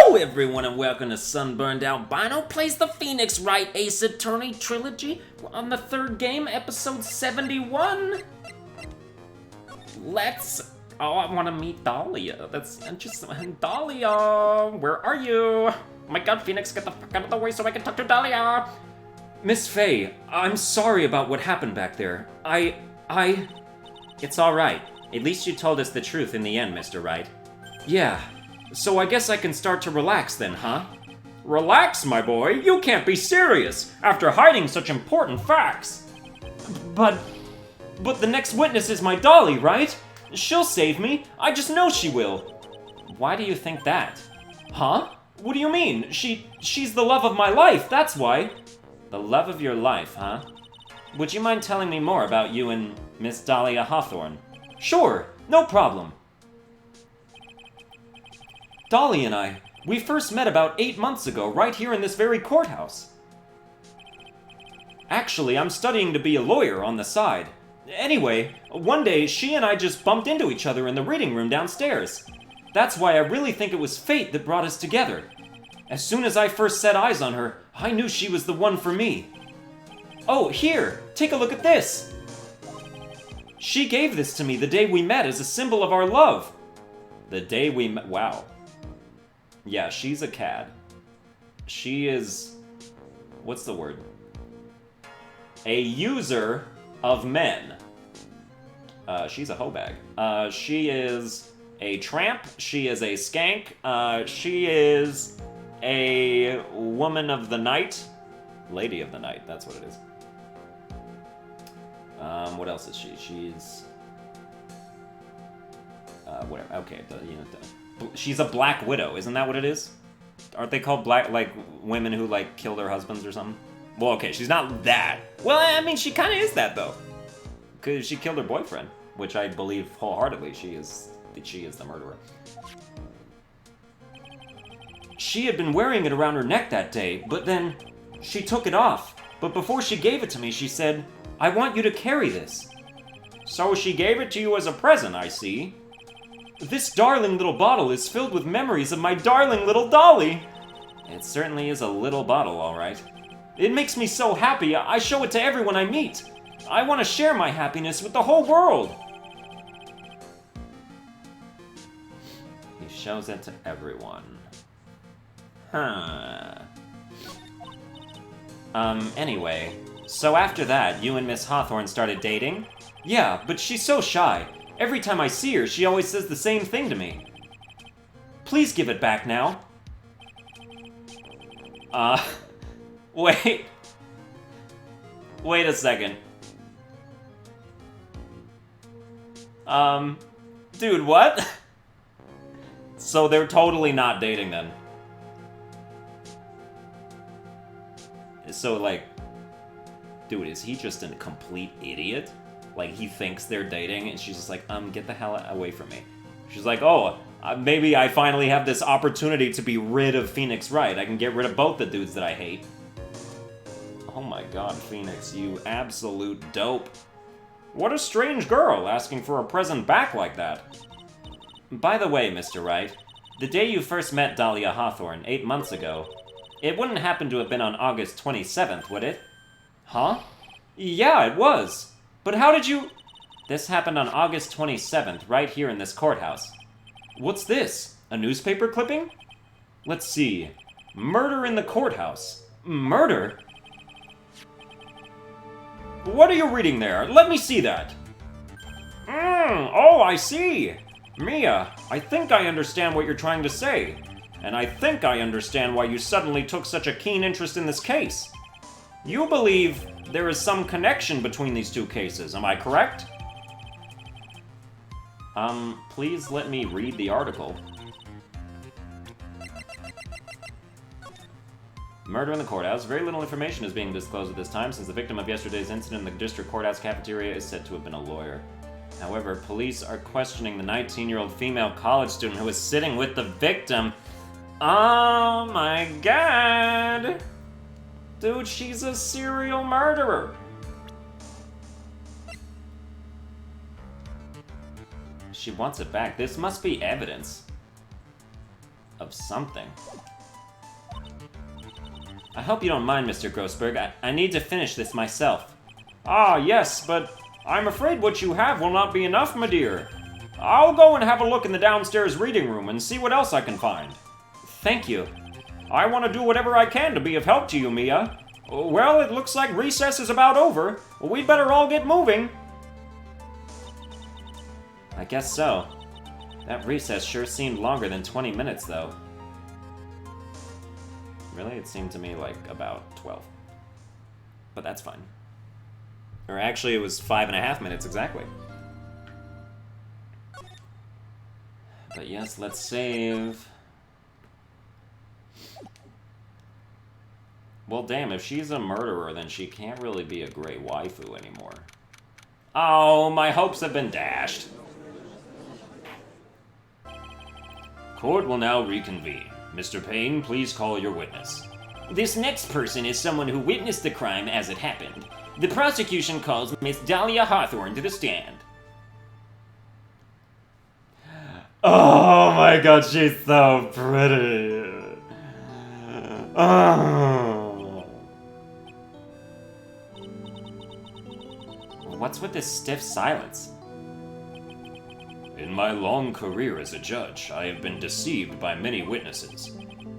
Hello everyone and welcome to Sunburned. Albino plays the Phoenix Wright Ace Attorney Trilogy. We're on the third game, episode 71. I want to meet Dahlia. That's interesting. Dahlia, where are you? Oh my god, Phoenix, get the fuck out of the way so I can talk to Dahlia. Miss Faye, I'm sorry about what happened back there. It's alright. At least you told us the truth in the end, Mr. Wright. Yeah. So I guess I can start to relax then, huh? Relax, my boy? You can't be serious, after hiding such important facts. But the next witness is my Dolly, right? She'll save me. I just know she will. Why do you think that? Huh? What do you mean? She's the love of my life, that's why. The love of your life, huh? Would you mind telling me more about you and Miss Dahlia Hawthorne? Sure, no problem. Dolly and I, we first met about 8 months ago, right here in this very courthouse. Actually, I'm studying to be a lawyer on the side. Anyway, one day she and I just bumped into each other in the reading room downstairs. That's why I really think it was fate that brought us together. As soon as I first set eyes on her, I knew she was the one for me. Oh, here, take a look at this. She gave this to me the day we met as a symbol of our love. The day we met, wow. Yeah, she's a cad. She is... what's the word? A user of men. She's a hoe bag. She is a tramp. She is a skank. She is a woman of the night. Lady of the night, that's what it is. What else is she? She's... whatever. Okay, she's a black widow, isn't that what it is? Aren't they called black, like, women who, like, kill their husbands or something? Well, okay, she's not that. Well, I mean, she kind of is that, though. Because she killed her boyfriend, which I believe wholeheartedly she is the murderer. She had been wearing it around her neck that day, but then she took it off. But before she gave it to me, she said, I want you to carry this. So she gave it to you as a present, I see. This darling little bottle is filled with memories of my darling little Dolly. It certainly is a little bottle, all right. It makes me so happy, I show it to everyone I meet. I want to share my happiness with the whole world. He shows it to everyone. Huh. Anyway, so after that, you and Miss Hawthorne started dating? Yeah, but she's so shy. Every time I see her, she always says the same thing to me. Please give it back now. Wait. Wait a second. Dude, what? So they're totally not dating then. So, like, dude, is he just a complete idiot? Like, he thinks they're dating, and she's just like, get the hell away from me. She's like, oh, maybe I finally have this opportunity to be rid of Phoenix Wright. I can get rid of both the dudes that I hate. Oh my god, Phoenix, you absolute dope. What a strange girl, asking for a present back like that. By the way, Mr. Wright, the day you first met Dahlia Hawthorne, 8 months ago, it wouldn't happen to have been on August 27th, would it? Huh? Yeah, it was. But how did you... This happened on August 27th, right here in this courthouse. What's this? A newspaper clipping? Let's see. Murder in the courthouse. Murder? What are you reading there? Let me see that. Oh, I see. Mia, I think I understand what you're trying to say. And I think I understand why you suddenly took such a keen interest in this case. You believe there is some connection between these two cases, am I correct? Please let me read the article. Murder in the courthouse. Very little information is being disclosed at this time, since the victim of yesterday's incident in the district courthouse cafeteria is said to have been a lawyer. However, police are questioning the 19-year-old female college student who was sitting with the victim. Oh my god! Dude, she's a serial murderer! She wants it back. This must be evidence. of something. I hope you don't mind, Mr. Grossberg. I need to finish this myself. Ah, yes, but I'm afraid what you have will not be enough, my dear. I'll go and have a look in the downstairs reading room and see what else I can find. Thank you. I want to do whatever I can to be of help to you, Mia. Well, it looks like recess is about over. We'd better all get moving. I guess so. That recess sure seemed longer than 20 minutes, though. Really? It seemed to me like about 12. But that's fine. Or actually, it was 5.5 minutes exactly. But yes, let's save. Well, damn, if she's a murderer, then she can't really be a great waifu anymore. Oh, my hopes have been dashed. Court will now reconvene. Mr. Payne, please call your witness. This next person is someone who witnessed the crime as it happened. The prosecution calls Miss Dahlia Hawthorne to the stand. Oh my god, she's so pretty. Oh. What's with this stiff silence? In my long career as a judge, I have been deceived by many witnesses.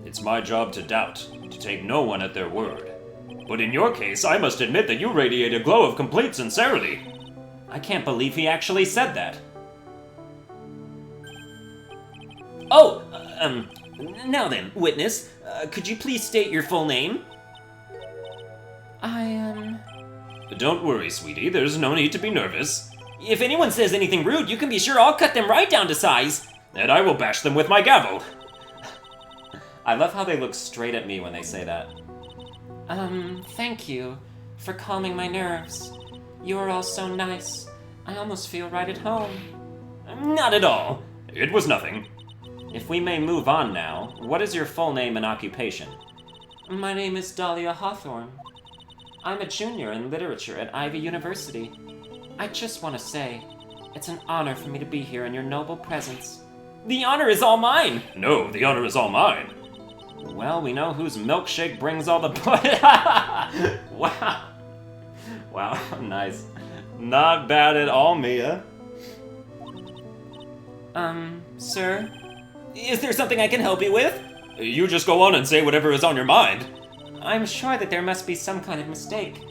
It's my job to doubt, to take no one at their word. But in your case, I must admit that you radiate a glow of complete sincerity. I can't believe he actually said that. Oh, now then, witness, could you please state your full name? Don't worry, sweetie, there's no need to be nervous. If anyone says anything rude, you can be sure I'll cut them right down to size. And I will bash them with my gavel. I love how they look straight at me when they say that. Thank you for calming my nerves. You're all so nice. I almost feel right at home. Not at all. It was nothing. If we may move on now, what is your full name and occupation? My name is Dahlia Hawthorne. I'm a junior in literature at Ivy University. I just want to say, it's an honor for me to be here in your noble presence. The honor is all mine! No, the honor is all mine. Well, we know whose milkshake brings all the Wow. Wow, nice. Not bad at all, Mia. Sir? Is there something I can help you with? You just go on and say whatever is on your mind. I'm sure that there must be some kind of mistake.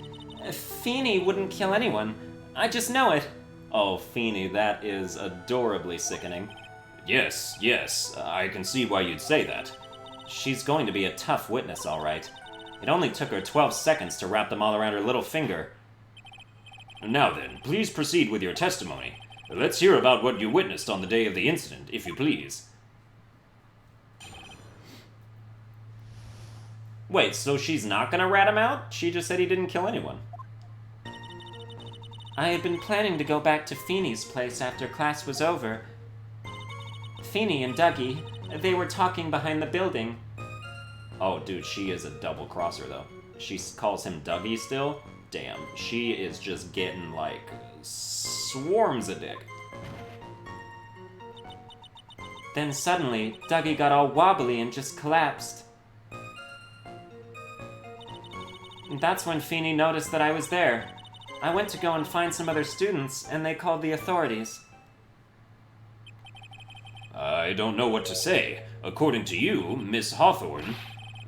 Feeney wouldn't kill anyone. I just know it. Oh, Feeney, that is adorably sickening. Yes, I can see why you'd say that. She's going to be a tough witness, all right. It only took her 12 seconds to wrap them all around her little finger. Now then, please proceed with your testimony. Let's hear about what you witnessed on the day of the incident, if you please. Wait, so she's not gonna rat him out? She just said he didn't kill anyone. I had been planning to go back to Feeney's place after class was over. Feeney and Dougie, they were talking behind the building. Oh, dude, she is a double crosser, though. She calls him Dougie still? Damn, she is just getting, like, swarms of dick. Then suddenly, Dougie got all wobbly and just collapsed. That's when Feeney noticed that I was there. I went to go and find some other students, and they called the authorities. I don't know what to say. According to you, Miss Hawthorne,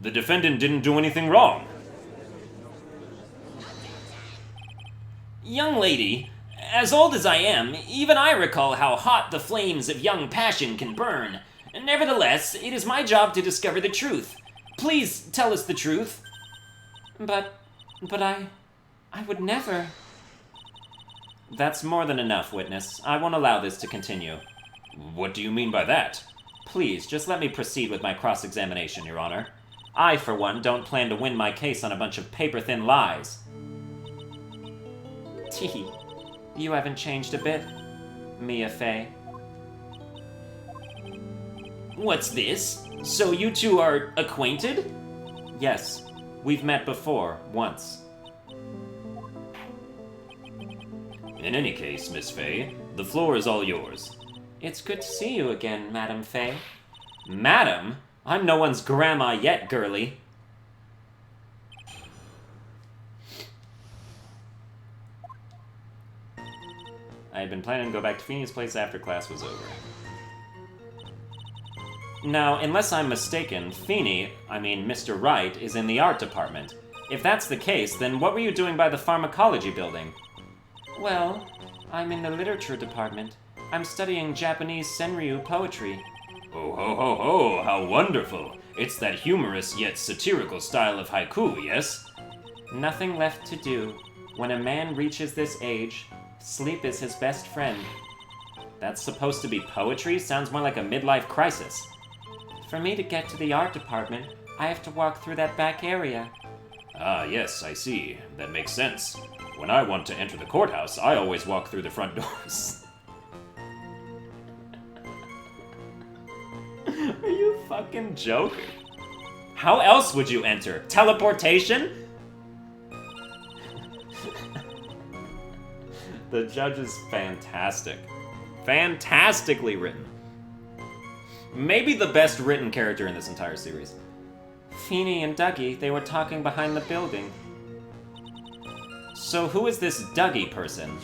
the defendant didn't do anything wrong. Young lady, as old as I am, even I recall how hot the flames of young passion can burn. Nevertheless, it is my job to discover the truth. Please tell us the truth. But I would never. That's more than enough, witness. I won't allow this to continue. What do you mean by that? Please, just let me proceed with my cross-examination, Your Honor. I, for one, don't plan to win my case on a bunch of paper-thin lies. Tee, you haven't changed a bit, Mia Fey. What's this? So you two are acquainted? Yes, we've met before, once. In any case, Miss Fey, the floor is all yours. It's good to see you again, Madam Fey. Madam? I'm no one's grandma yet, girly. I had been planning to go back to Feeney's place after class was over. Now, unless I'm mistaken, Feeney, I mean Mr. Wright, is in the art department. If that's the case, then what were you doing by the pharmacology building? Well, I'm in the literature department. I'm studying Japanese senryu poetry. Oh ho ho ho, how wonderful. It's that humorous yet satirical style of haiku, yes? Nothing left to do. When a man reaches this age, sleep is his best friend. That's supposed to be poetry? Sounds more like a midlife crisis. For me to get to the art department, I have to walk through that back area. Ah, yes, I see. That makes sense. When I want to enter the courthouse, I always walk through the front doors. Are you fucking joking? How else would you enter? Teleportation? The judge is fantastic. Fantastically written. Maybe the best written character in this entire series. Feeney and Dougie, they were talking behind the building. So who is this Dougie person?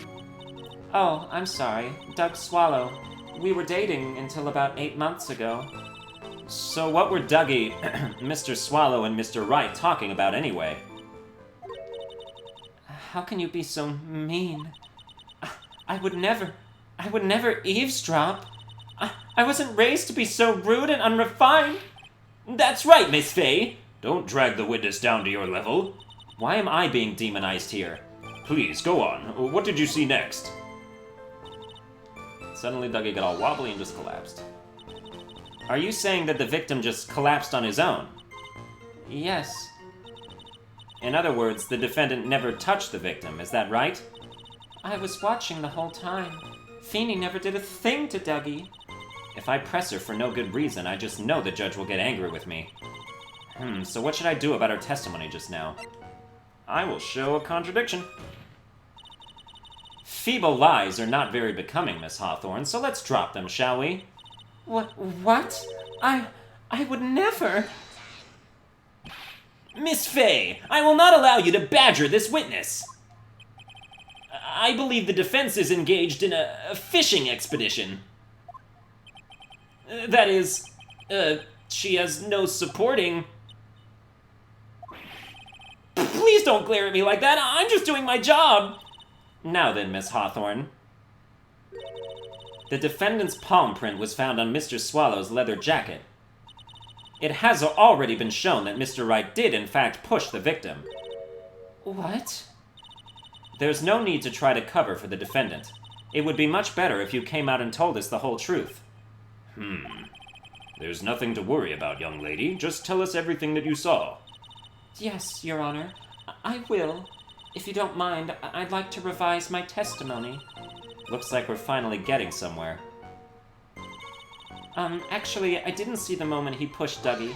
Oh, I'm sorry. Doug Swallow. We were dating until about 8 months ago. So what were Dougie, Mr. Swallow, and Mr. Wright talking about anyway? How can you be so mean? I would never eavesdrop. I wasn't raised to be so rude and unrefined. That's right, Miss Faye. Don't drag the witness down to your level. Why am I being demonized here? Please, go on. What did you see next? Suddenly Dougie got all wobbly and just collapsed. Are you saying that the victim just collapsed on his own? Yes. In other words, the defendant never touched the victim, is that right? I was watching the whole time. Feeney never did a thing to Dougie. If I press her for no good reason, I just know the judge will get angry with me. So what should I do about her testimony just now? I will show a contradiction. Feeble lies are not very becoming, Miss Hawthorne, so let's drop them, shall we? What? I would never... Miss Faye, I will not allow you to badger this witness. I believe the defense is engaged in a fishing expedition. That is, she has no supporting... Please don't glare at me like that, I'm just doing my job! Now then, Miss Hawthorne. The defendant's palm print was found on Mr. Swallow's leather jacket. It has already been shown that Mr. Wright did, in fact, push the victim. What? There's no need to try to cover for the defendant. It would be much better if you came out and told us the whole truth. There's nothing to worry about, young lady. Just tell us everything that you saw. Yes, Your Honor. I will. If you don't mind, I'd like to revise my testimony. Looks like we're finally getting somewhere. Actually, I didn't see the moment he pushed Dougie.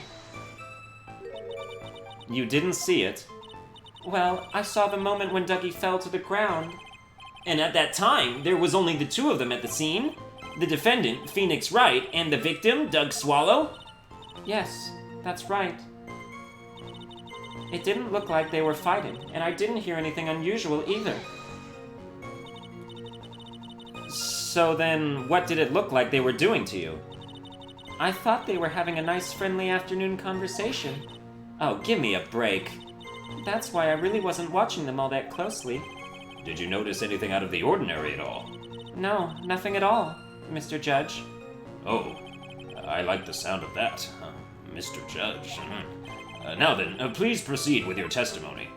You didn't see it? Well, I saw the moment when Dougie fell to the ground. And at that time, there was only the two of them at the scene? The defendant, Phoenix Wright, and the victim, Doug Swallow? Yes, that's right. It didn't look like they were fighting, and I didn't hear anything unusual either. So then, what did it look like they were doing to you? I thought they were having a nice friendly afternoon conversation. Oh, give me a break. That's why I really wasn't watching them all that closely. Did you notice anything out of the ordinary at all? No, nothing at all, Mr. Judge. Oh, I like the sound of that, Mr. Judge. Now then, please proceed with your testimony.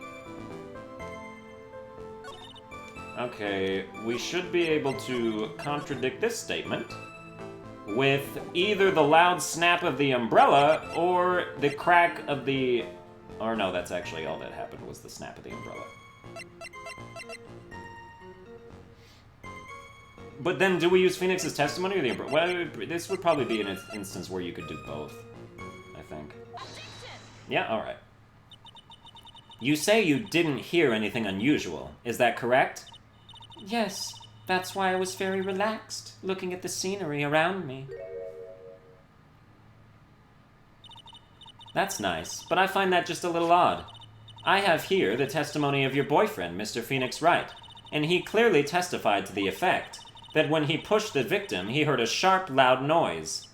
Okay, we should be able to contradict this statement with either the loud snap of the umbrella or the crack of the... Or no, that's actually all that happened was the snap of the umbrella. But then, do we use Phoenix's testimony or the umbrella? Well, this would probably be an instance where you could do both, I think. Yeah, alright. You say you didn't hear anything unusual, is that correct? Yes, that's why I was very relaxed, looking at the scenery around me. That's nice, but I find that just a little odd. I have here the testimony of your boyfriend, Mr. Phoenix Wright, and he clearly testified to the effect that when he pushed the victim, he heard a sharp, loud noise.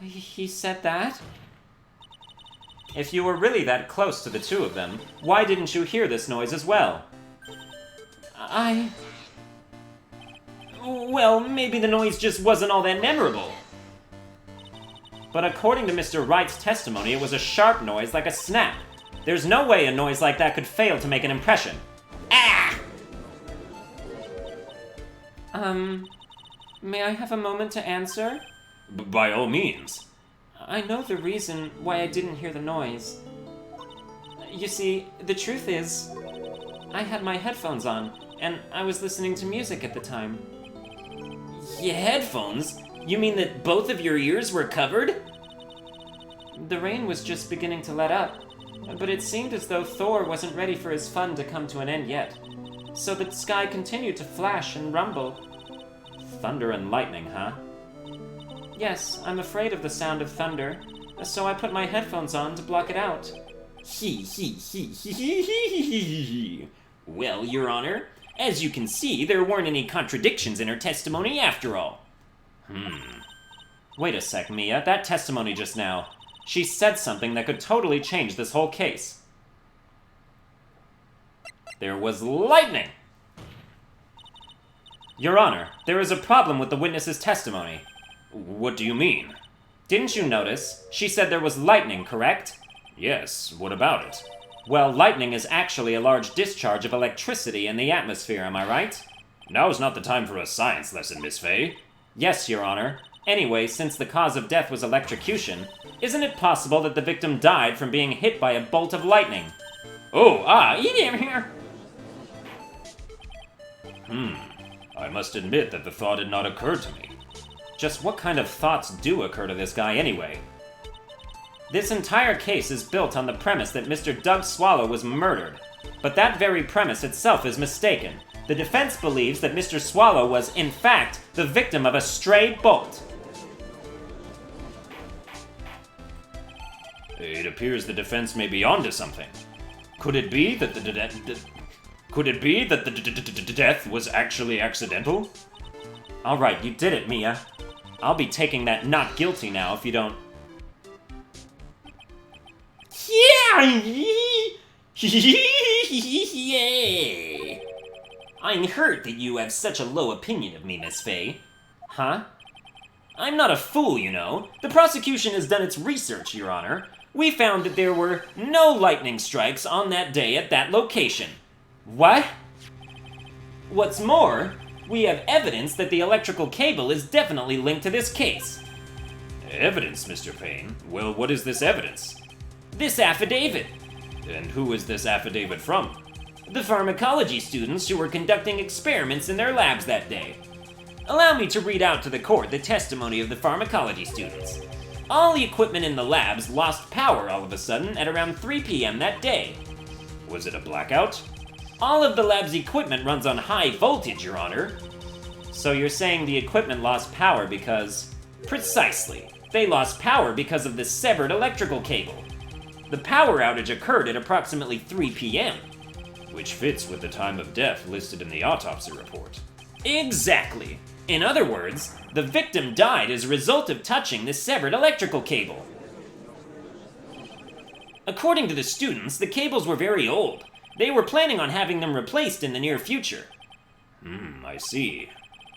He said that? If you were really that close to the two of them, why didn't you hear this noise as well? Well, maybe the noise just wasn't all that memorable. But according to Mr. Wright's testimony, it was a sharp noise like a snap. There's no way a noise like that could fail to make an impression. Ah! May I have a moment to answer? By all means. I know the reason why I didn't hear the noise. You see, the truth is, I had my headphones on, and I was listening to music at the time. Your headphones? You mean that both of your ears were covered? The rain was just beginning to let up, but it seemed as though Thor wasn't ready for his fun to come to an end yet. So the sky continued to flash and rumble. Thunder and lightning, huh? Yes, I'm afraid of the sound of thunder, so I put my headphones on to block it out. Well, Your Honor, as you can see, there weren't any contradictions in her testimony after all. Wait a sec, Mia. That testimony just now. She said something that could totally change this whole case. There was lightning! Your Honor, there is a problem with the witness's testimony. What do you mean? Didn't you notice? She said there was lightning, correct? Yes, what about it? Well, lightning is actually a large discharge of electricity in the atmosphere, am I right? Now's not the time for a science lesson, Miss Fey. Yes, Your Honor. Anyway, since the cause of death was electrocution, isn't it possible that the victim died from being hit by a bolt of lightning? Eat him here! I must admit that the thought had not occurred to me. Just what kind of thoughts do occur to this guy anyway? This entire case is built on the premise that Mr. Doug Swallow was murdered, but that very premise itself is mistaken. The defense believes that Mr. Swallow was, in fact, the victim of a stray bolt. It appears the defense may be onto something. Could it be that the death was actually accidental? All right, you did it, Mia. I'll be taking that not guilty now if you don't... I'm hurt that you have such a low opinion of me, Miss Fey. Huh? I'm not a fool, you know. The prosecution has done its research, Your Honor. We found that there were no lightning strikes on that day at that location. What? What's more, we have evidence that the electrical cable is definitely linked to this case. Evidence, Mr. Payne? Well, what is this evidence? This affidavit. And who is this affidavit from? The pharmacology students who were conducting experiments in their labs that day. Allow me to read out to the court the testimony of the pharmacology students. All the equipment in the labs lost power all of a sudden at around 3 p.m. that day. Was it a blackout? All of the lab's equipment runs on high voltage, Your Honor. So you're saying the equipment lost power because... Precisely. They lost power because of the severed electrical cable. The power outage occurred at approximately 3 p.m. Which fits with the time of death listed in the autopsy report. Exactly. In other words, the victim died as a result of touching the severed electrical cable. According to the students, the cables were very old. They were planning on having them replaced in the near future. I see.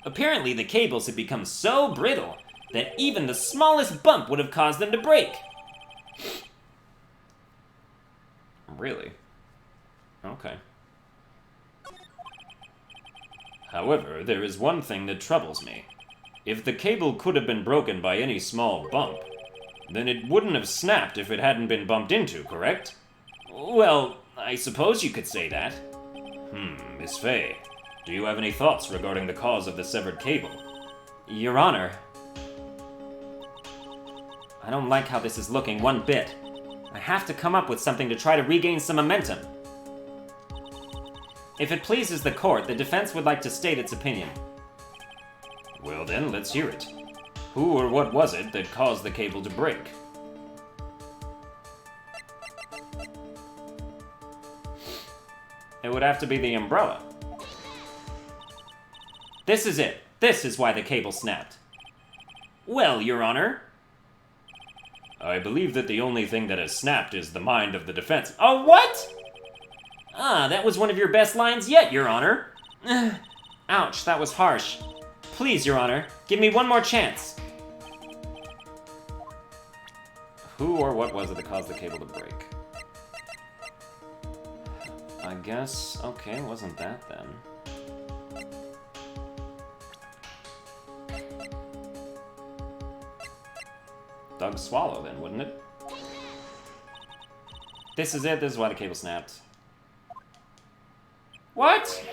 Apparently, the cables had become so brittle that even the smallest bump would have caused them to break. Really? Okay. However, there is one thing that troubles me. If the cable could have been broken by any small bump, then it wouldn't have snapped if it hadn't been bumped into, correct? Well, I suppose you could say that. Miss Fey, do you have any thoughts regarding the cause of the severed cable? Your Honor, I don't like how this is looking one bit. I have to come up with something to try to regain some momentum. If it pleases the court, the defense would like to state its opinion. Well then, let's hear it. Who or what was it that caused the cable to break? It would have to be the umbrella. This is it. This is why the cable snapped. Well, Your Honor. I believe that the only thing that has snapped is the mind of the defense. Oh, what? Ah, that was one of your best lines yet, Your Honor. Ouch, that was harsh. Please, Your Honor, give me one more chance. Who or what was it that caused the cable to break? I guess, okay, wasn't that then. Doug Swallow then, wouldn't it? This is it, this is why the cable snapped. What?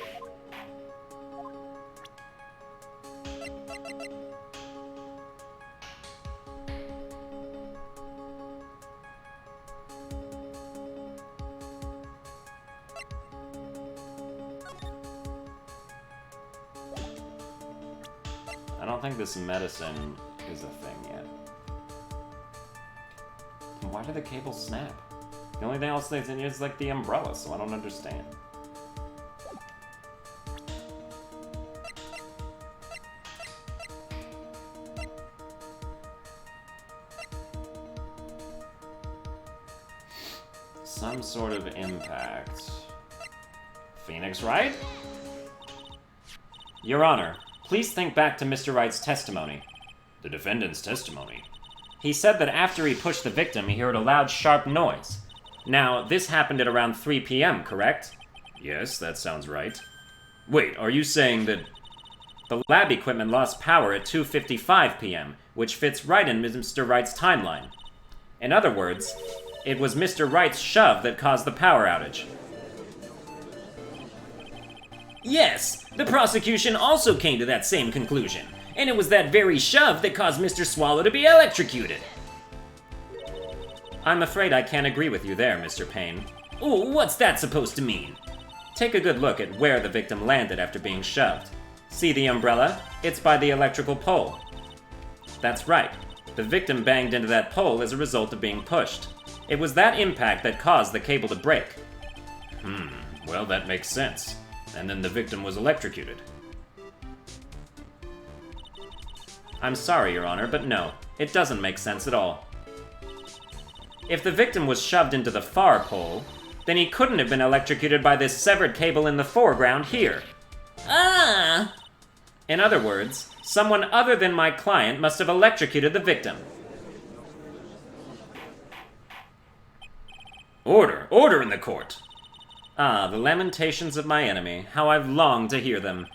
I don't think this medicine is a thing yet. Why did the cable snap? The only thing else that's in here is like the umbrella, so I don't understand. Some sort of impact. Phoenix Wright? Your Honor, please think back to Mr. Wright's testimony. The defendant's testimony. He said that after he pushed the victim, he heard a loud, sharp noise. Now, this happened at around 3 p.m., correct? Yes, that sounds right. Wait, are you saying that... The lab equipment lost power at 2:55 p.m., which fits right in Mr. Wright's timeline. In other words, it was Mr. Wright's shove that caused the power outage. Yes, the prosecution also came to that same conclusion, and it was that very shove that caused Mr. Swallow to be electrocuted. I'm afraid I can't agree with you there, Mr. Payne. Ooh, what's that supposed to mean? Take a good look at where the victim landed after being shoved. See the umbrella? It's by the electrical pole. That's right. The victim banged into that pole as a result of being pushed. It was that impact that caused the cable to break. Well, that makes sense. And then the victim was electrocuted. I'm sorry, Your Honor, but no, it doesn't make sense at all. If the victim was shoved into the far pole, then he couldn't have been electrocuted by this severed cable in the foreground here. Ah! In other words, someone other than my client must have electrocuted the victim. Order! Order in the court! Ah, the lamentations of my enemy. How I've longed to hear them.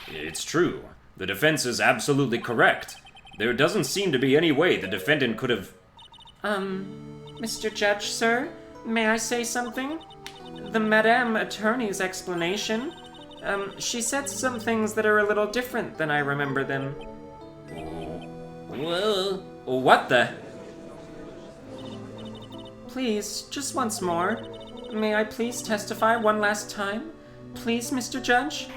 It's true. The defense is absolutely correct. There doesn't seem to be any way the defendant could have... Mr. Judge, sir? May I say something? The Madame Attorney's explanation. She said some things that are a little different than I remember them. Whoa. What the? Please, just once more. May I please testify one last time? Please, Mr. Judge?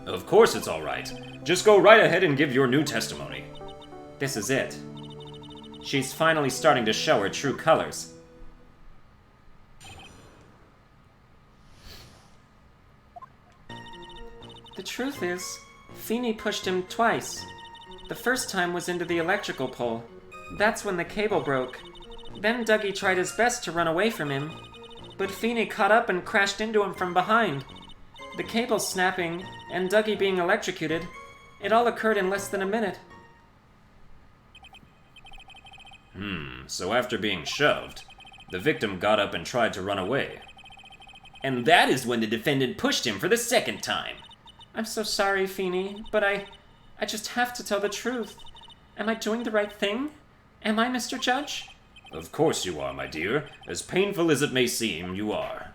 Of course it's all right. Just go right ahead and give your new testimony. This is it. She's finally starting to show her true colors. The truth is, Feeney pushed him twice. The first time was into the electrical pole. That's when the cable broke. Then Dougie tried his best to run away from him, but Feeney caught up and crashed into him from behind. The cable snapping, and Dougie being electrocuted, it all occurred in less than a minute. So after being shoved, the victim got up and tried to run away. And that is when the defendant pushed him for the second time. I'm so sorry, Feeney, but I just have to tell the truth. Am I doing the right thing? Am I, Mr. Judge? Of course you are, my dear. As painful as it may seem, you are.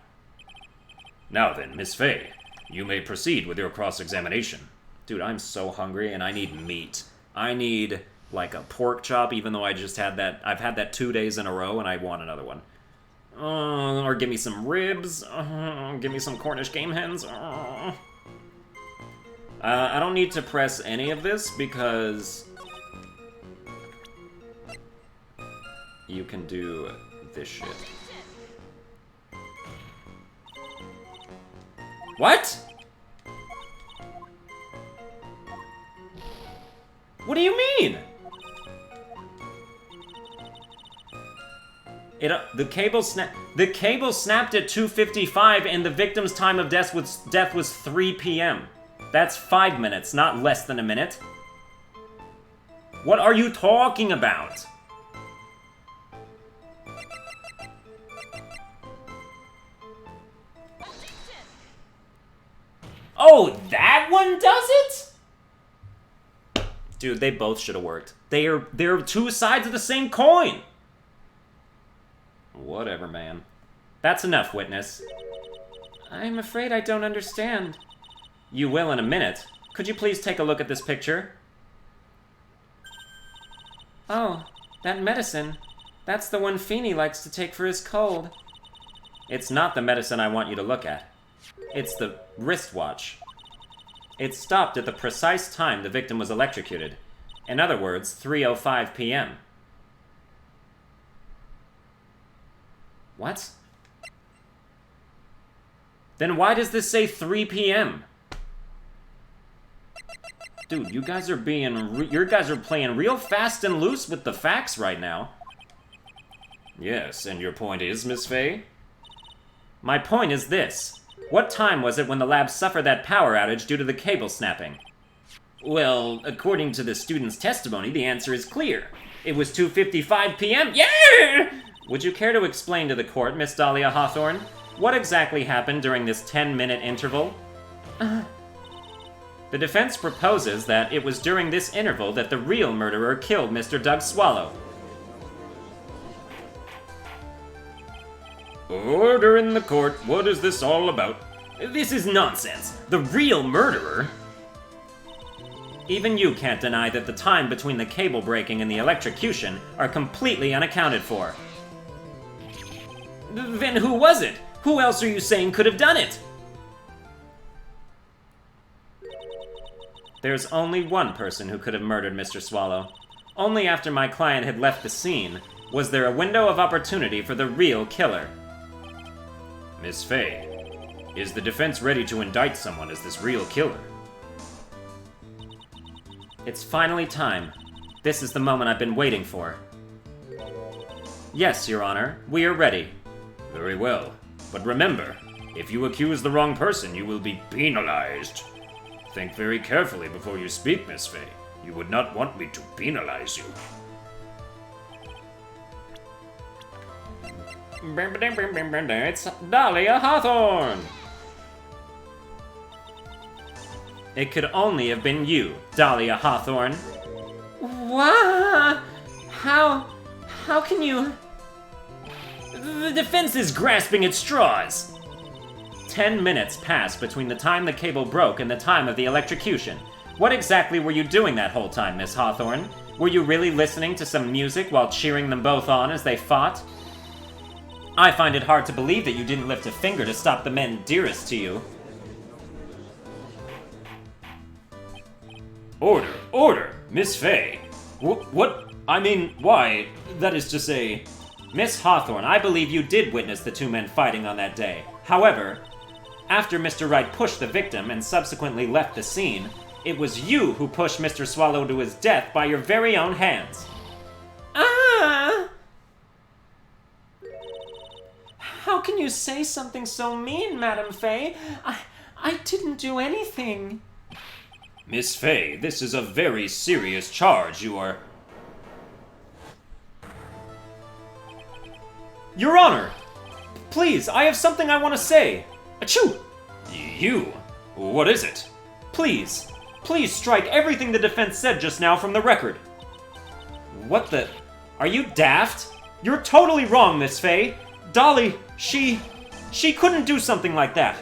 Now then, Miss Fay, you may proceed with your cross-examination. Dude, I'm so hungry and I need meat. I need, like, a pork chop, even though I just had that. I've had that 2 days in a row and I want another one. Or give me some ribs. Give me some Cornish game hens. I don't need to press any of this because you can do this shit. What? What do you mean? The cable snapped at 2:55 and the victim's time of death was 3 p.m. That's 5 minutes, not less than a minute. What are you talking about? Oh, that one does it? Dude, they both should have worked. They're two sides of the same coin. Whatever, man. That's enough, witness. I'm afraid I don't understand. You will in a minute. Could you please take a look at this picture? Oh, that medicine. That's the one Feeney likes to take for his cold. It's not the medicine I want you to look at. It's the wristwatch. It stopped at the precise time the victim was electrocuted. In other words, 3:05 p.m. What? Then why does this say 3 p.m.? Dude, you guys are playing real fast and loose with the facts right now. Yes, and your point is, Miss Fey? My point is this. What time was it when the lab suffered that power outage due to the cable snapping? Well, according to the student's testimony, the answer is clear. It was 2:55 p.m. Yeah! Would you care to explain to the court, Miss Dahlia Hawthorne, what exactly happened during this 10-minute interval? The defense proposes that it was during this interval that the real murderer killed Mr. Doug Swallow. Order in the court. What is this all about? This is nonsense. The real murderer? Even you can't deny that the time between the cable breaking and the electrocution are completely unaccounted for. Then who was it? Who else are you saying could have done it? There's only one person who could have murdered Mr. Swallow. Only after my client had left the scene was there a window of opportunity for the real killer. Miss Fey, is the defense ready to indict someone as this real killer? It's finally time. This is the moment I've been waiting for. Yes, Your Honor, we are ready. Very well. But remember, if you accuse the wrong person, you will be penalized. Think very carefully before you speak, Miss Fey. You would not want me to penalize you. It's Dahlia Hawthorne! It could only have been you, Dahlia Hawthorne. What? How can you... The defense is grasping at straws. 10 minutes passed between the time the cable broke and the time of the electrocution. What exactly were you doing that whole time, Miss Hawthorne? Were you really listening to some music while cheering them both on as they fought? I find it hard to believe that you didn't lift a finger to stop the men dearest to you. Order! Order! Miss Fey! What? I mean, why? That is to say... Miss Hawthorne, I believe you did witness the two men fighting on that day. However, after Mr. Wright pushed the victim and subsequently left the scene, it was you who pushed Mr. Swallow to his death by your very own hands. Ah! How can you say something so mean, Madame Fey? I didn't do anything. Miss Fey, this is a very serious charge. You are... Your Honor! Please, I have something I want to say. Achoo! You? What is it? Please strike everything the defense said just now from the record. What the... Are you daft? You're totally wrong, Miss Fey. Dolly, she couldn't do something like that.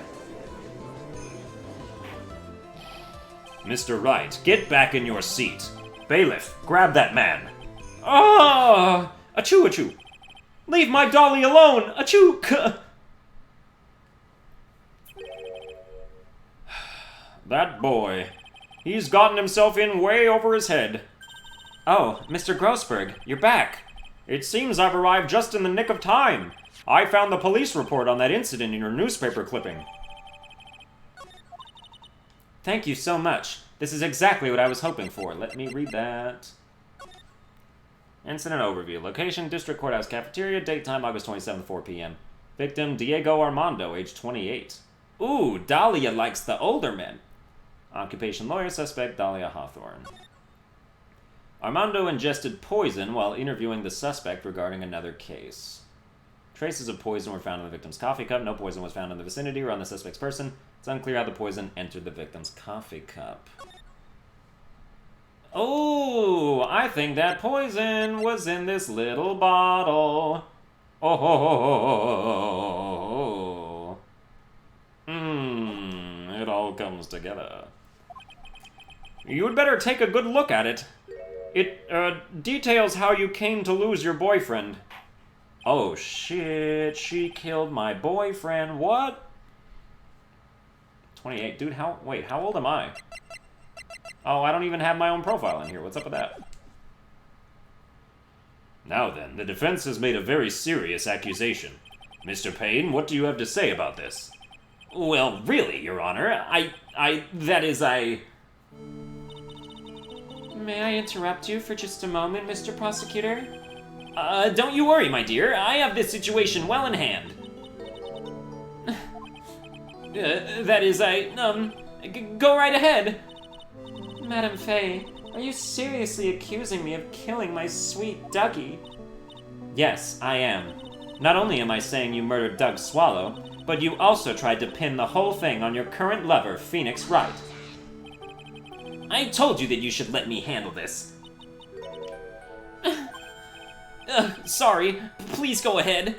Mr. Wright, get back in your seat. Bailiff, grab that man. Ah! Achoo, achoo. Leave my Dolly alone! Achoo! That boy. He's gotten himself in way over his head. Oh, Mr. Grossberg, you're back. It seems I've arrived just in the nick of time. I found the police report on that incident in your newspaper clipping. Thank you so much. This is exactly what I was hoping for. Let me read that. Incident overview. Location, District Courthouse Cafeteria. Date time, August 27th, 4 p.m. Victim, Diego Armando, age 28. Ooh, Dahlia likes the older men. Occupation, lawyer. Suspect, Dahlia Hawthorne. Armando ingested poison while interviewing the suspect regarding another case. Traces of poison were found in the victim's coffee cup. No poison was found in the vicinity or on the suspect's person. It's unclear how the poison entered the victim's coffee cup. Oh, I think that poison was in this little bottle. Oh. It all comes together. You'd better take a good look at it. It, details how you came to lose your boyfriend. Oh, shit. She killed my boyfriend. What? 28. Dude, how old am I? Oh, I don't even have my own profile in here. What's up with that? Now then, the defense has made a very serious accusation. Mr. Payne, what do you have to say about this? Well, really, Your Honor, that is, May I interrupt you for just a moment, Mr. Prosecutor? Don't you worry, my dear. I have this situation well in hand. That is, go right ahead. Madam Faye, are you seriously accusing me of killing my sweet Dougie? Yes, I am. Not only am I saying you murdered Doug Swallow, but you also tried to pin the whole thing on your current lover, Phoenix Wright. I told you that you should let me handle this. Sorry. Please go ahead.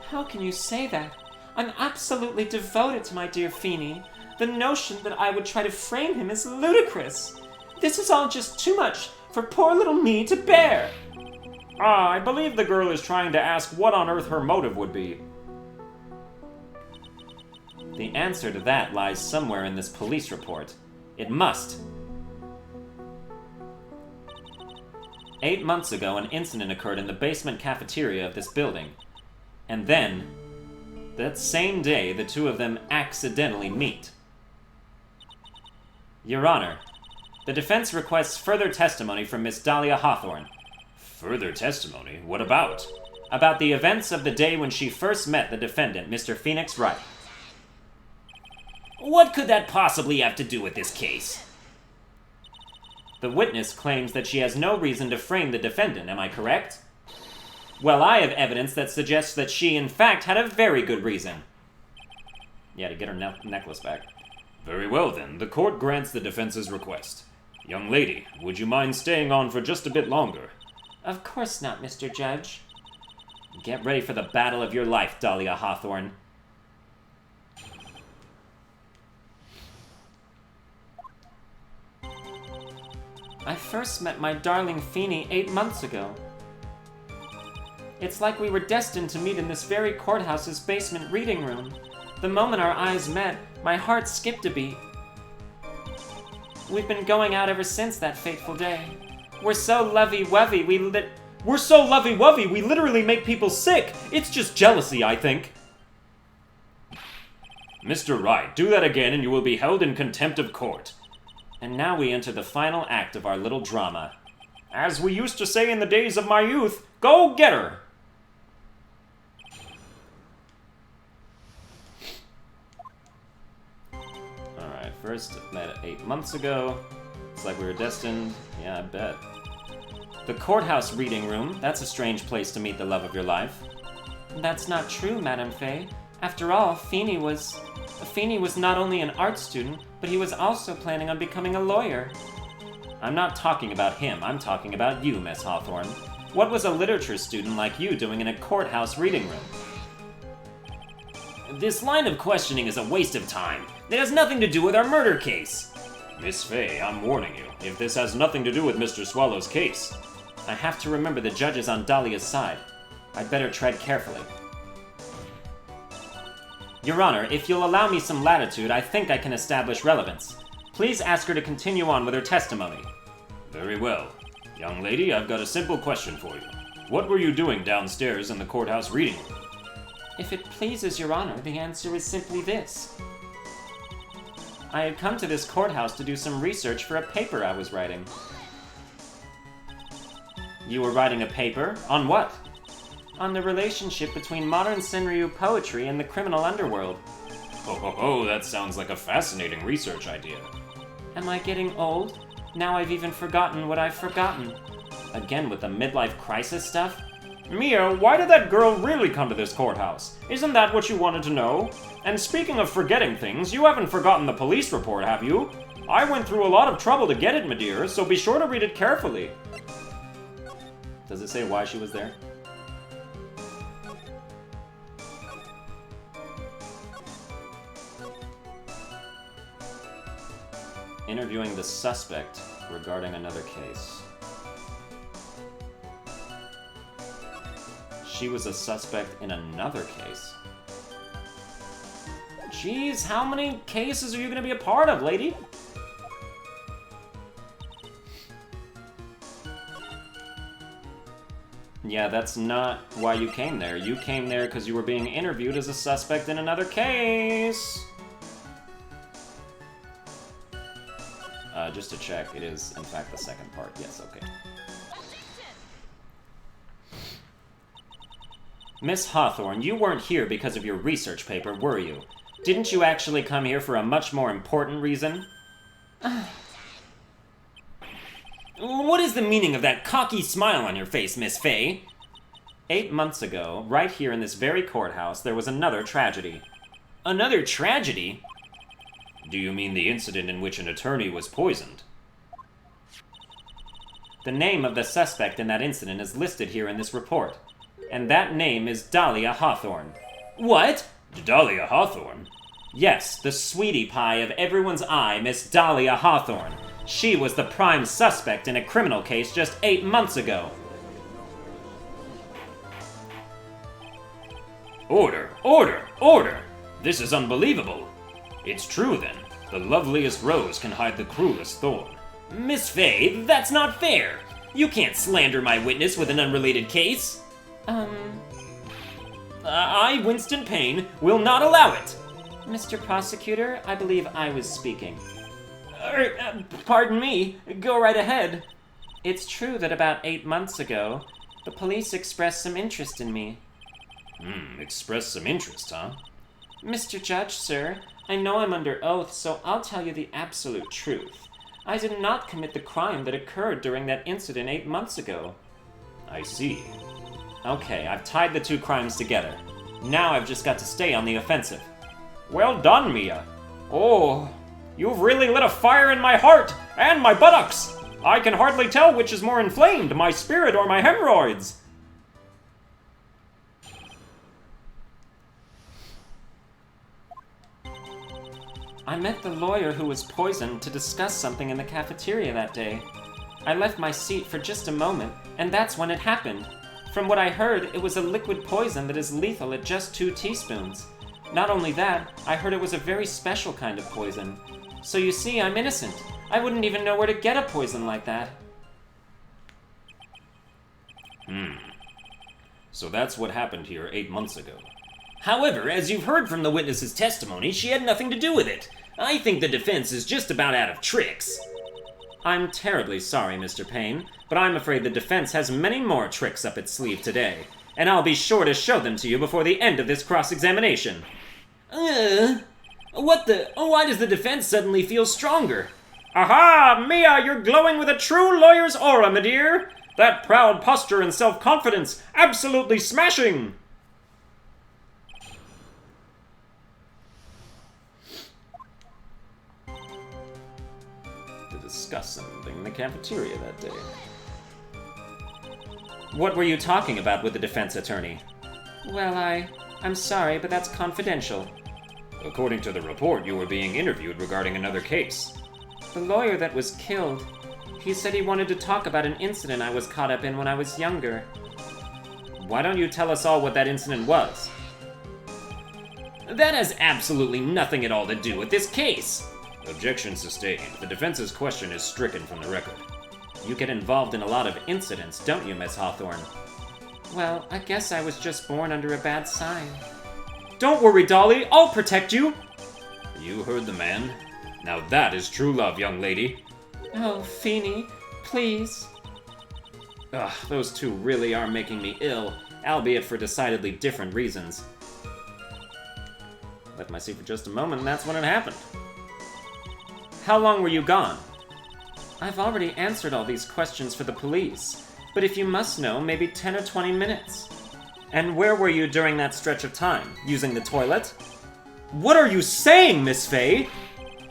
How can you say that? I'm absolutely devoted to my dear Feeny. The notion that I would try to frame him is ludicrous. This is all just too much for poor little me to bear. I believe the girl is trying to ask what on earth her motive would be. The answer to that lies somewhere in this police report. It must. 8 months ago, an incident occurred in the basement cafeteria of this building. And then, that same day, the two of them accidentally meet. Your Honor, the defense requests further testimony from Miss Dahlia Hawthorne. Further testimony? What about? About the events of the day when she first met the defendant, Mr. Phoenix Wright. What could that possibly have to do with this case? The witness claims that she has no reason to frame the defendant, am I correct? Well, I have evidence that suggests that she, in fact, had a very good reason. Yeah, to get her necklace back. Very well, then. The court grants the defense's request. Young lady, would you mind staying on for just a bit longer? Of course not, Mr. Judge. Get ready for the battle of your life, Dahlia Hawthorne. I first met my darling Feeny 8 months ago. It's like we were destined to meet in this very courthouse's basement reading room. The moment our eyes met, my heart skipped a beat. We've been going out ever since that fateful day. We're so lovey-wovey, we literally make people sick! It's just jealousy, I think. Mr. Wright, do that again and you will be held in contempt of court. And now we enter the final act of our little drama. As we used to say in the days of my youth, go get her! Alright, first met 8 months ago. It's like we were destined. Yeah, I bet. The courthouse reading room. That's a strange place to meet the love of your life. That's not true, Madame Faye. After all, Feeny was not only an art student, but he was also planning on becoming a lawyer. I'm not talking about him, I'm talking about you, Miss Hawthorne. What was a literature student like you doing in a courthouse reading room? This line of questioning is a waste of time. It has nothing to do with our murder case. Miss Faye, I'm warning you. If this has nothing to do with Mr. Swallow's case... I have to remember the judge is on Dahlia's side. I'd better tread carefully. Your Honor, if you'll allow me some latitude, I think I can establish relevance. Please ask her to continue on with her testimony. Very well. Young lady, I've got a simple question for you. What were you doing downstairs in the courthouse reading room? If it pleases Your Honor, the answer is simply this. I had come to this courthouse to do some research for a paper I was writing. You were writing a paper? On what? On the relationship between modern Senryu poetry and the criminal underworld. Oh, that sounds like a fascinating research idea. Am I getting old? Now I've even forgotten what I've forgotten. Again with the midlife crisis stuff? Mia, why did that girl really come to this courthouse? Isn't that what you wanted to know? And speaking of forgetting things, you haven't forgotten the police report, have you? I went through a lot of trouble to get it, my dear, so be sure to read it carefully. Does it say why she was there? Interviewing the suspect regarding another case. She was a suspect in another case. Jeez, how many cases are you gonna be a part of, lady? Yeah, that's not why you came there. You came there because you were being interviewed as a suspect in another case. Just to check, it is, in fact, the second part. Yes, okay. Miss Hawthorne, you weren't here because of your research paper, were you? Didn't you actually come here for a much more important reason? What is the meaning of that cocky smile on your face, Miss Fay? 8 months ago, right here in this very courthouse, there was another tragedy. Another tragedy? Do you mean the incident in which an attorney was poisoned? The name of the suspect in that incident is listed here in this report. And that name is Dahlia Hawthorne. What? Dahlia Hawthorne? Yes, the sweetie pie of everyone's eye, Miss Dahlia Hawthorne. She was the prime suspect in a criminal case just 8 months ago. Order! Order! Order! This is unbelievable. It's true, then. The loveliest rose can hide the cruelest thorn. Miss Fay, that's not fair! You can't slander my witness with an unrelated case! I, Winston Payne, will not allow it! Mr. Prosecutor, I believe I was speaking. Pardon me. Go right ahead. It's true that about 8 months ago, the police expressed some interest in me. Expressed some interest, huh? Mr. Judge, sir, I know I'm under oath, so I'll tell you the absolute truth. I did not commit the crime that occurred during that incident 8 months ago. I see. Okay, I've tied the two crimes together. Now I've just got to stay on the offensive. Well done, Mia. Oh, you've really lit a fire in my heart and my buttocks. I can hardly tell which is more inflamed, my spirit or my hemorrhoids. I met the lawyer who was poisoned to discuss something in the cafeteria that day. I left my seat for just a moment, and that's when it happened. From what I heard, it was a liquid poison that is lethal at just 2 teaspoons. Not only that, I heard it was a very special kind of poison. So you see, I'm innocent. I wouldn't even know where to get a poison like that. So that's what happened here 8 months ago. However, as you've heard from the witness's testimony, she had nothing to do with it. I think the defense is just about out of tricks. I'm terribly sorry, Mr. Payne, but I'm afraid the defense has many more tricks up its sleeve today, and I'll be sure to show them to you before the end of this cross-examination. What the? Why does the defense suddenly feel stronger? Aha! Mia, you're glowing with a true lawyer's aura, my dear! That proud posture and self-confidence, absolutely smashing! To discuss something in the cafeteria that day. What were you talking about with the defense attorney? Well, I'm sorry, but that's confidential. According to the report, you were being interviewed regarding another case. The lawyer that was killed, he said he wanted to talk about an incident I was caught up in when I was younger. Why don't you tell us all what that incident was? That has absolutely nothing at all to do with this case. Objection sustained. The defense's question is stricken from the record. You get involved in a lot of incidents, don't you, Miss Hawthorne? Well, I guess I was just born under a bad sign. Don't worry, Dolly. I'll protect you. You heard the man. Now that is true love, young lady. Oh, Feeny, please. Ugh, those two really are making me ill, albeit for decidedly different reasons. Left my seat for just a moment, and that's when it happened. How long were you gone? I've already answered all these questions for the police, but if you must know, maybe 10 or 20 minutes. And where were you during that stretch of time? Using the toilet? What are you saying, Miss Faye?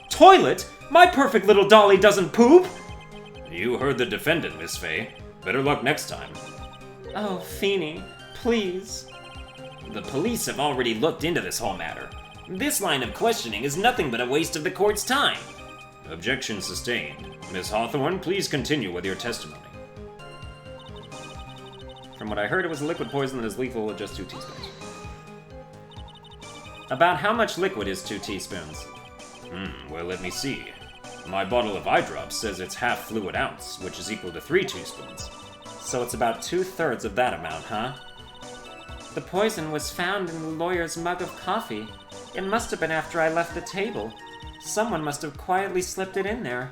Toilet? My perfect little dolly doesn't poop! You heard the defendant, Miss Faye. Better luck next time. Oh, Feeny, please. The police have already looked into this whole matter. This line of questioning is nothing but a waste of the court's time. Objection sustained. Miss Hawthorne, please continue with your testimony. From what I heard, it was a liquid poison that is lethal at just 2 teaspoons. About how much liquid is 2 teaspoons? Well, let me see. My bottle of eye drops says it's half fluid ounce, which is equal to 3 teaspoons. So it's about 2/3 of that amount, huh? The poison was found in the lawyer's mug of coffee. It must have been after I left the table. Someone must have quietly slipped it in there.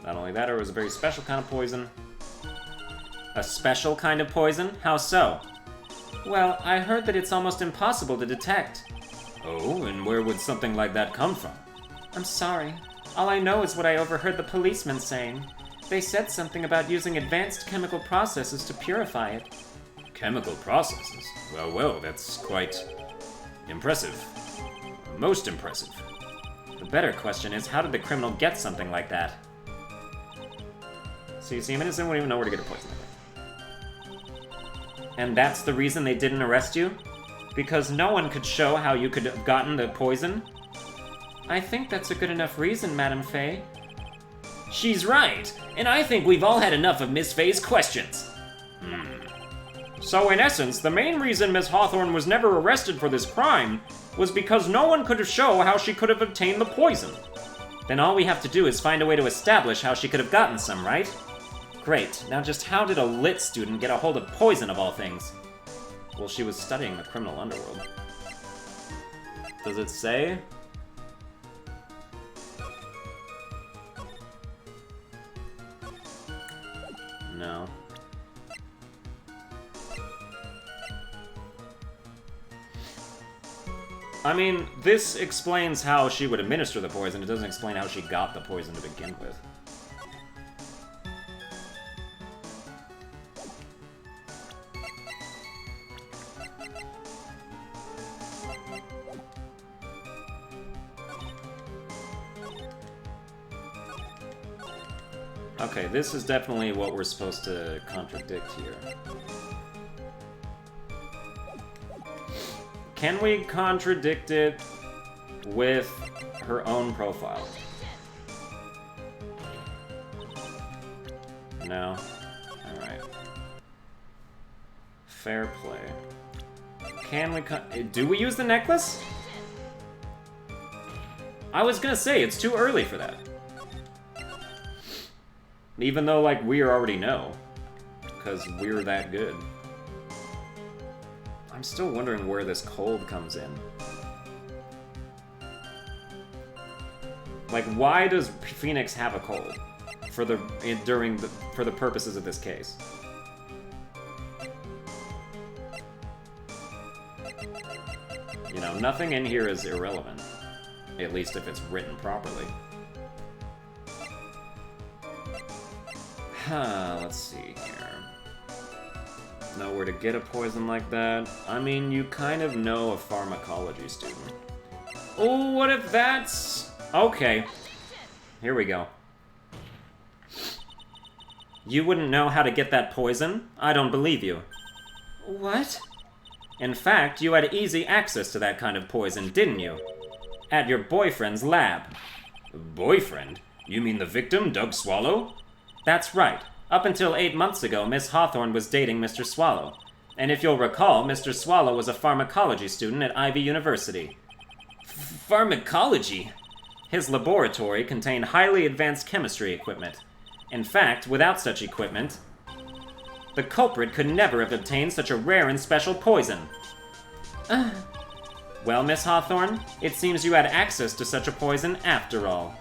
Not only that, it was a very special kind of poison. A special kind of poison? How so? Well, I heard that it's almost impossible to detect. Oh, and where would something like that come from? I'm sorry. All I know is what I overheard the policemen saying. They said something about using advanced chemical processes to purify it. Chemical processes? Well, that's quite impressive. Most impressive. The better question is, how did the criminal get something like that? See, an innocent wouldn't even know where to get a poison like that. And that's the reason they didn't arrest you? Because no one could show how you could have gotten the poison? I think that's a good enough reason, Madame Faye. She's right, and I think we've all had enough of Miss Faye's questions. So in essence, the main reason Miss Hawthorne was never arrested for this crime was because no one could show how she could have obtained the poison. Then all we have to do is find a way to establish how she could have gotten some, right? Great, now just how did a lit student get a hold of poison of all things? Well, she was studying the criminal underworld. Does it say? No. I mean, this explains how she would administer the poison. It doesn't explain how she got the poison to begin with. Okay, this is definitely what we're supposed to contradict here. Can we contradict it with her own profile? No? Alright. Fair play. Can we do we use the necklace? I was gonna say, it's too early for that. Even though, like, we already know. Because we're that good. I'm still wondering where this cold comes in. Like, why does Phoenix have a cold? For the purposes of this case. You know, nothing in here is irrelevant. At least if it's written properly. Let's see here. Know where to get a poison like that? I mean, you kind of know a pharmacology student. Oh, what if that's... Okay. Here we go. You wouldn't know how to get that poison? I don't believe you. What? In fact, you had easy access to that kind of poison, didn't you? At your boyfriend's lab. Boyfriend? You mean the victim, Doug Swallow? That's right. Up until 8 months ago, Miss Hawthorne was dating Mr. Swallow. And if you'll recall, Mr. Swallow was a pharmacology student at Ivy University. Pharmacology? His laboratory contained highly advanced chemistry equipment. In fact, without such equipment, the culprit could never have obtained such a rare and special poison. Well, Miss Hawthorne, it seems you had access to such a poison after all.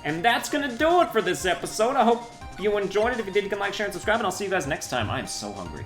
And that's gonna do it for this episode. I hope you enjoyed it. If you did, you can like, share, and subscribe, and I'll see you guys next time. I am so hungry.